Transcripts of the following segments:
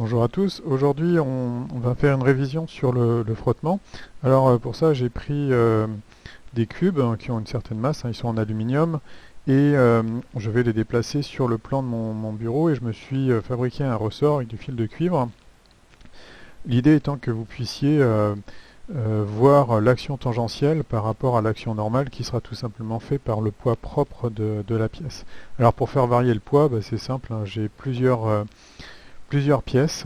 Bonjour à tous. Aujourd'hui, on va faire une révision sur le frottement. Alors pour ça, j'ai pris des cubes qui ont une certaine masse, ils sont en aluminium, et je vais les déplacer sur le plan de mon bureau et je me suis fabriqué un ressort avec du fil de cuivre. L'idée étant que vous puissiez voir l'action tangentielle par rapport à l'action normale qui sera tout simplement fait par le poids propre de la pièce. Alors pour faire varier le poids, c'est simple, j'ai plusieurs pièces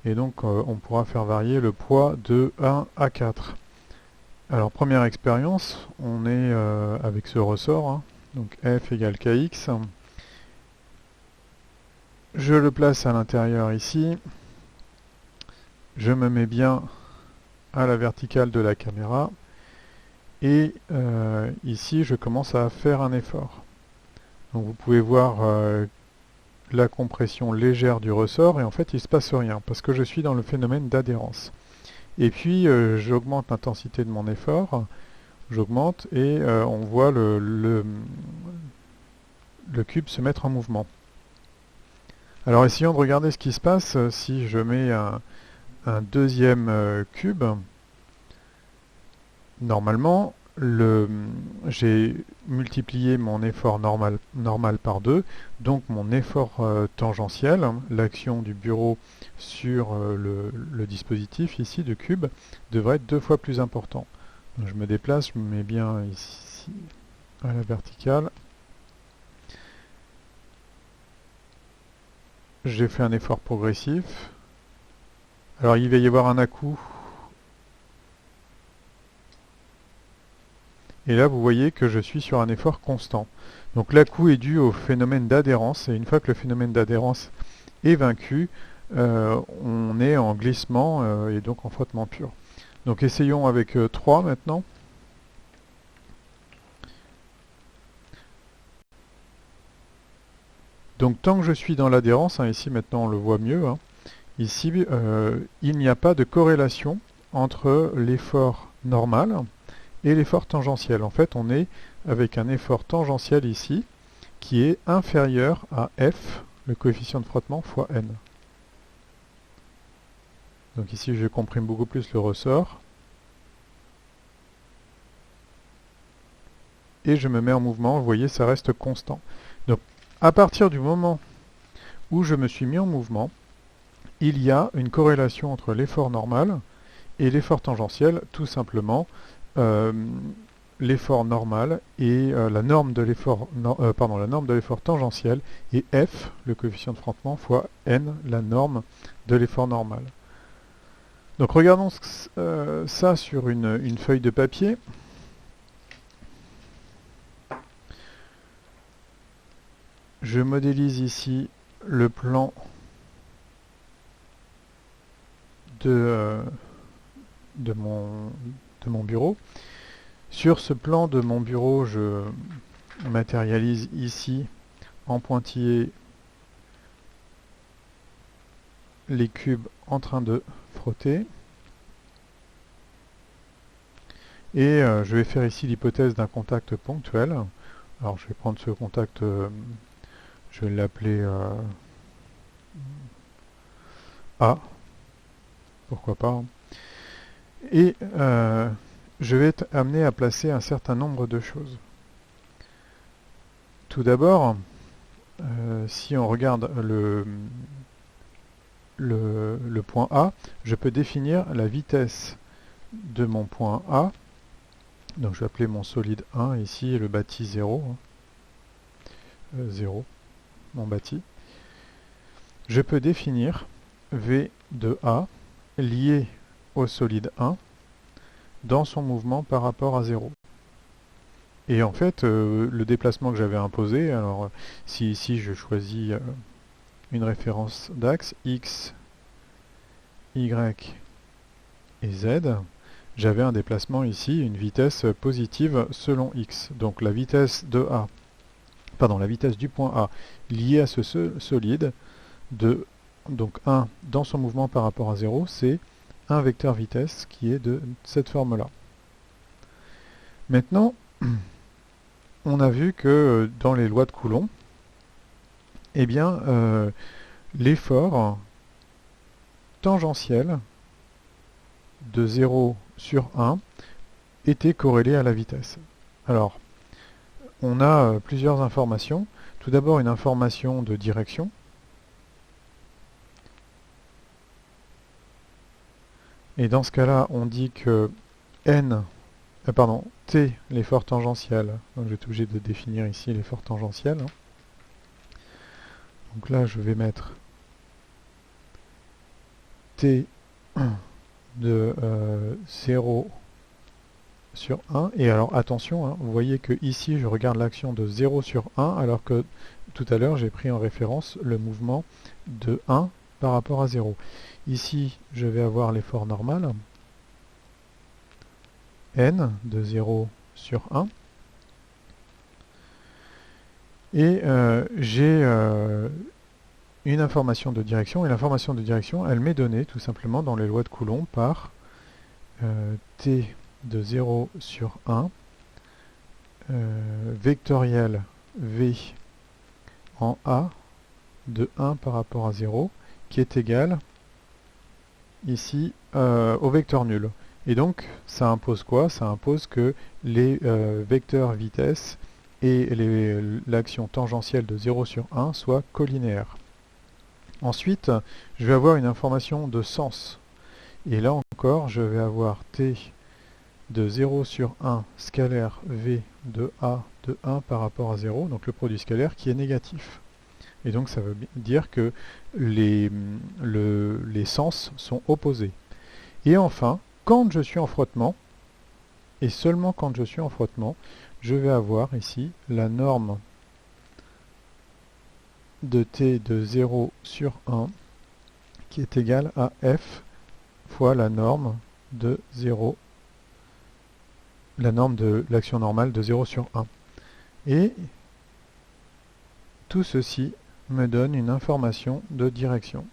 et donc on pourra faire varier le poids de 1 à 4. Alors première expérience, on est avec ce ressort, donc F égale KX. Je le place à l'intérieur ici. Je me mets bien à la verticale de la caméra. Et ici, je commence à faire un effort. Donc vous pouvez voir la compression légère du ressort et en fait il ne se passe rien parce que je suis dans le phénomène d'adhérence. Et puis j'augmente l'intensité de mon effort, j'augmente et on voit le cube se mettre en mouvement. Alors essayons de regarder ce qui se passe si je mets un deuxième cube. Normalement, j'ai multiplié mon effort normal par 2, donc mon effort tangentiel, l'action du bureau sur le dispositif ici de cube, devrait être 2 fois plus important. Donc je me déplace, je me mets bien ici à la verticale. J'ai fait un effort progressif. Alors il va y avoir un à-coup. Et là, vous voyez que je suis sur un effort constant. Donc l'à-coup est dû au phénomène d'adhérence. Et une fois que le phénomène d'adhérence est vaincu, on est en glissement et donc en frottement pur. Donc essayons avec 3 maintenant. Donc tant que je suis dans l'adhérence, ici maintenant on le voit mieux, ici il n'y a pas de corrélation entre l'effort normal et l'effort tangentiel. En fait, on est avec un effort tangentiel ici qui est inférieur à F, le coefficient de frottement, fois N. Donc ici, je comprime beaucoup plus le ressort. Et je me mets en mouvement. Vous voyez, ça reste constant. Donc, à partir du moment où je me suis mis en mouvement, il y a une corrélation entre l'effort normal et l'effort tangentiel, tout simplement. L'effort normal et la norme de l'effort tangentiel et F, le coefficient de frottement, fois N, la norme de l'effort normal. Donc regardons ça sur une feuille de papier. Je modélise ici le plan de mon bureau. Sur ce plan de mon bureau, je matérialise ici en pointillé les cubes en train de frotter. Et je vais faire ici l'hypothèse d'un contact ponctuel. Alors je vais prendre ce contact, je vais l'appeler A, pourquoi pas. Et je vais être amené à placer un certain nombre de choses. Tout d'abord, si on regarde le point A, je peux définir la vitesse de mon point A. Donc je vais appeler mon solide 1 ici et le bâti 0. 0, mon bâti. Je peux définir V de A lié au solide 1 dans son mouvement par rapport à 0. Et en fait, le déplacement que j'avais imposé, alors si ici je choisis une référence d'axe X, Y et Z, j'avais un déplacement ici, une vitesse positive selon X. Donc la vitesse la vitesse du point A liée à ce solide, donc 1 dans son mouvement par rapport à 0, c'est un vecteur vitesse qui est de cette forme-là. Maintenant, on a vu que dans les lois de Coulomb, eh bien, l'effort tangentielle de 0 sur 1 était corrélée à la vitesse. Alors, on a plusieurs informations. Tout d'abord, une information de direction. Et dans ce cas-là, on dit que t, l'effort tangentiel, donc je vais être obligé de définir ici l'effort tangentiel. Donc là, je vais mettre t de 0 sur 1. Et alors attention, hein, vous voyez que ici je regarde l'action de 0 sur 1 alors que tout à l'heure j'ai pris en référence le mouvement de 1 par rapport à 0. Ici je vais avoir l'effort normal, n de 0 sur 1. Et j'ai une information de direction, et l'information de direction, elle m'est donnée tout simplement dans les lois de Coulomb par t de 0 sur 1, vectoriel v en a de 1 par rapport à 0, qui est égal ici au vecteur nul. Et donc, ça impose quoi? Ça impose que les vecteurs vitesse et l'action tangentielle de 0 sur 1 soient collinéaires. Ensuite, je vais avoir une information de sens. Et là encore, je vais avoir t de 0 sur 1 scalaire v de a de 1 par rapport à 0, donc le produit scalaire qui est négatif. Et donc ça veut dire que les sens sont opposés. Et enfin, quand je suis en frottement, et seulement quand je suis en frottement, je vais avoir ici la norme de t de 0 sur 1 qui est égale à f fois la norme de 0, la norme de l'action normale de 0 sur 1. Et tout ceci me donne une information de direction.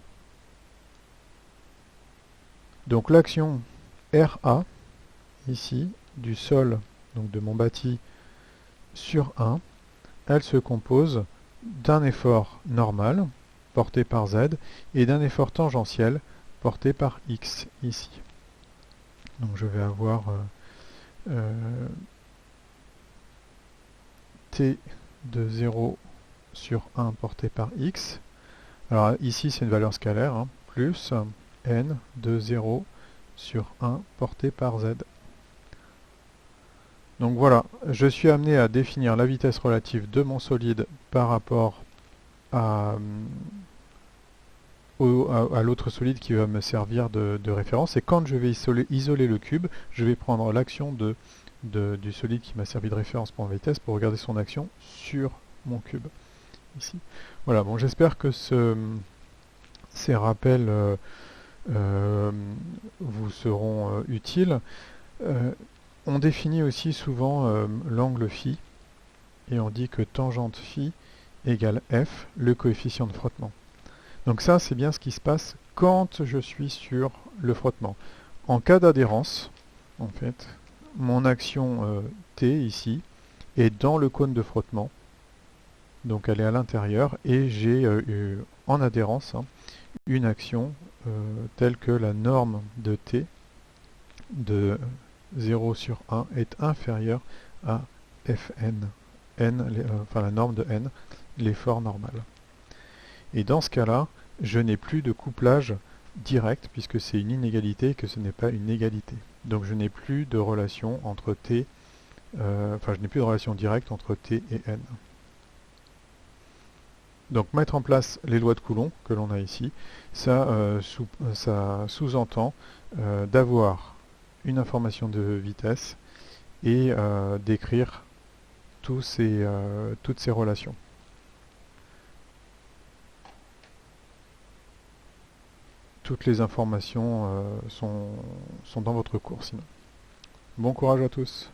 Donc l'action RA, ici, du sol, donc de mon bâti, sur 1, elle se compose d'un effort normal, porté par Z, et d'un effort tangentiel, porté par X, ici. Donc je vais avoir T de 0 sur 1 porté par X. Alors ici c'est une valeur scalaire, hein, plus N de 0 sur 1 porté par Z. Donc voilà, je suis amené à définir la vitesse relative de mon solide par rapport à l'autre solide qui va me servir de référence. Et quand je vais isoler le cube, je vais prendre l'action du solide qui m'a servi de référence pour ma vitesse pour regarder son action sur mon cube. Ici. Voilà, bon, j'espère que ces rappels vous seront utiles. On définit aussi souvent l'angle phi, et on dit que tangente phi égale f, le coefficient de frottement. Donc ça, c'est bien ce qui se passe quand je suis sur le frottement. En cas d'adhérence, en fait, mon action T, ici, est dans le cône de frottement. Donc elle est à l'intérieur, et j'ai en adhérence une action telle que la norme de T de 0 sur 1 est inférieure à Fn, enfin la norme de n, l'effort normal. Et dans ce cas-là, je n'ai plus de couplage direct, puisque c'est une inégalité et que ce n'est pas une égalité. Donc je n'ai plus de relation entre T, je n'ai plus de relation directe entre T et n. Donc mettre en place les lois de Coulomb que l'on a ici, ça sous-entend d'avoir une information de vitesse et d'écrire toutes ces relations. Toutes les informations sont dans votre cours sinon. Bon courage à tous.